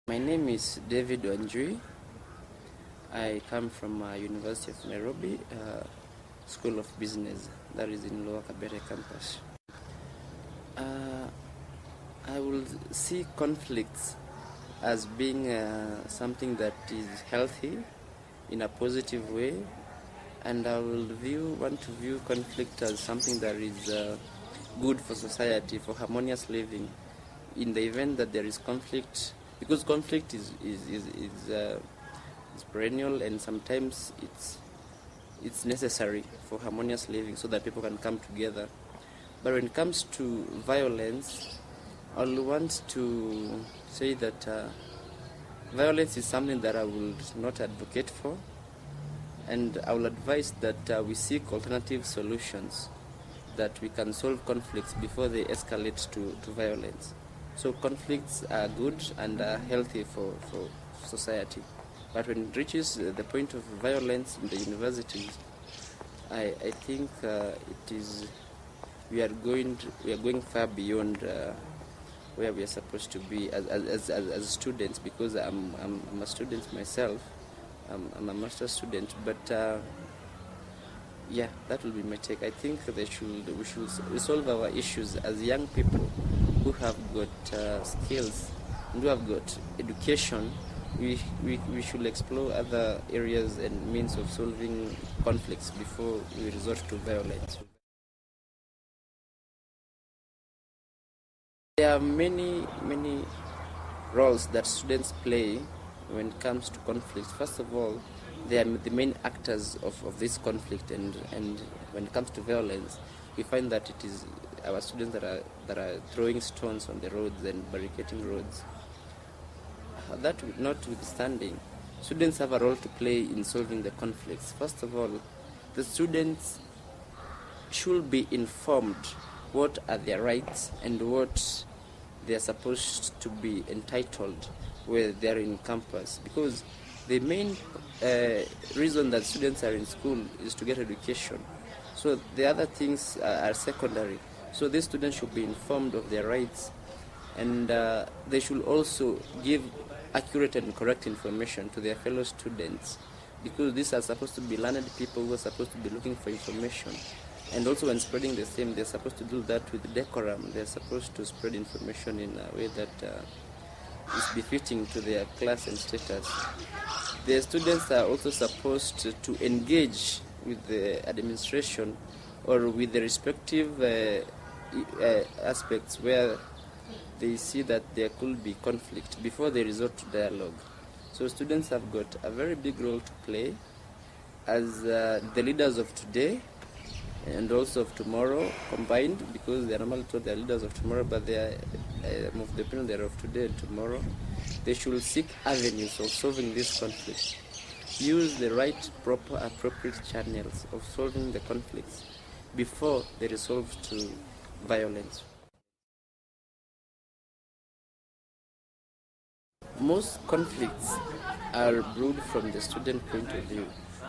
My name is David Wanjui. I come from University of Nairobi, School of Business, that is in Lower Kabete campus. I will see conflicts as being something that is healthy in a positive way, and I will want to view conflict as something that is good for society, for harmonious living. In the event that there is conflict, because conflict is perennial, and sometimes it's necessary for harmonious living so that people can come together. But when it comes to violence, I'll want to say that violence is something that I will not advocate for, and I will advise that we seek alternative solutions that we can solve conflicts before they escalate to violence. So conflicts are good and are healthy for society. But when it reaches the point of violence in the universities, I think we are going far beyond where we are supposed to be as students, because I'm a student myself. I'm a master's student, but yeah, that will be my take. I think we should resolve our issues as young people who have got skills and who have got education. We should explore other areas and means of solving conflicts before we resort to violence. There are many roles that students play when it comes to conflict. First of all, they are the main actors of this conflict, and when it comes to violence, we find that it is our students that are throwing stones on the roads and barricading roads. That notwithstanding, students have a role to play in solving the conflicts. First of all, the students should be informed what are their rights and what they are supposed to be entitled where they are in campus, because the main reason that students are in school is to get education. So the other things are secondary. So these students should be informed of their rights, and they should also give accurate and correct information to their fellow students, because these are supposed to be learned people who are supposed to be looking for information. And also when spreading the same, they're supposed to do that with decorum. They're supposed to spread information in a way that is befitting to their class and status. The students are also supposed to engage with the administration or with the respective aspects where they see that there could be conflict before they resort to dialogue. So students have got a very big role to play as the leaders of today and also of tomorrow combined, because they are normally told they are leaders of tomorrow, but they are of the opinion they are of today and tomorrow. They should seek avenues of solving this conflict. Use the right, proper, appropriate channels of solving the conflicts before they resolve to violence. Most conflicts are brewed from the student point of view,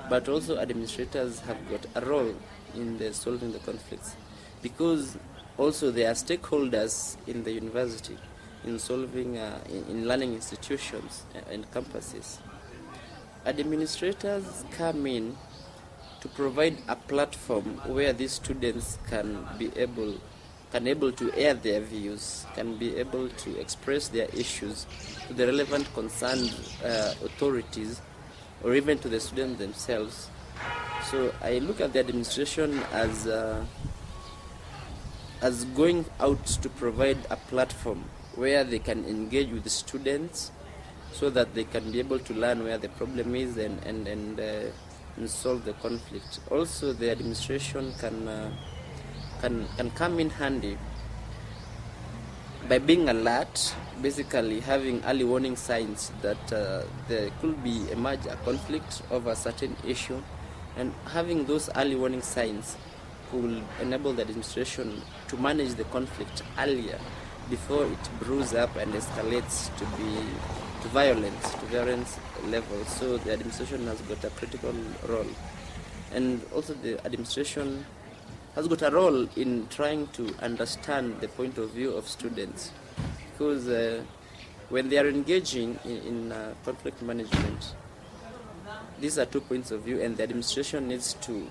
but also administrators have got a role in solving the conflicts, because also they are stakeholders in the university in solving in learning institutions and campuses. Administrators come in to provide a platform where these students can be able to air their views, can be able to express their issues to the relevant concerned authorities, or even to the students themselves. So I look at the administration as going out to provide a platform where they can engage with the students so that they can be able to learn where the problem is and solve the conflict. Also, the administration can come in handy by being alert, basically having early warning signs that there could emerge a conflict over a certain issue, and having those early warning signs will enable the administration to manage the conflict earlier before it brews up and escalates to violence level. So the administration has got a critical role, and also the administration has got a role in trying to understand the point of view of students, because when they are engaging in conflict management, these are 2 points of view, and the administration needs to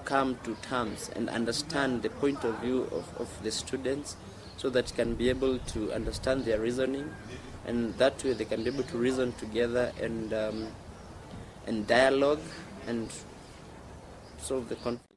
come to terms and understand the point of view of the students, so that can be able to understand their reasoning, and that way they can be able to reason together and dialogue and solve the conflict.